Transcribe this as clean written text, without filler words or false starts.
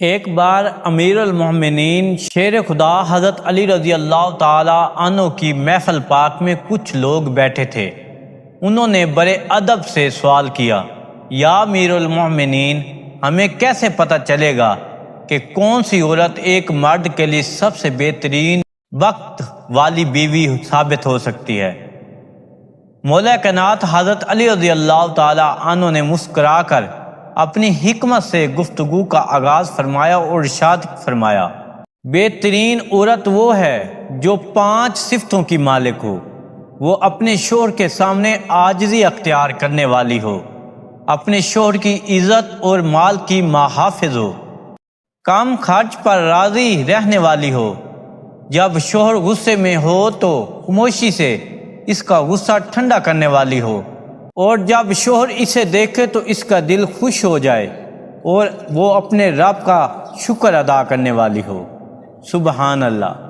ایک بار امیر المومنین شیر خدا حضرت علی رضی اللہ تعالی عنہ کی محفل پاک میں کچھ لوگ بیٹھے تھے۔ انہوں نے بڑے ادب سے سوال کیا، یا امیر المومنین، ہمیں کیسے پتہ چلے گا کہ کون سی عورت ایک مرد کے لیے سب سے بہترین وقت والی بیوی ثابت ہو سکتی ہے؟ مولا کائنات حضرت علی رضی اللہ تعالی عنہ نے مسکرا کر اپنی حکمت سے گفتگو کا آغاز فرمایا اور ارشاد فرمایا، بہترین عورت وہ ہے جو 5 صفتوں کی مالک ہو۔ وہ اپنے شوہر کے سامنے عاجزی اختیار کرنے والی ہو، اپنے شوہر کی عزت اور مال کی محافظ ہو، کم خرچ پر راضی رہنے والی ہو، جب شوہر غصے میں ہو تو خاموشی سے اس کا غصہ ٹھنڈا کرنے والی ہو، اور جب شوہر اسے دیکھے تو اس کا دل خوش ہو جائے اور وہ اپنے رب کا شکر ادا کرنے والی ہو۔ سبحان اللہ۔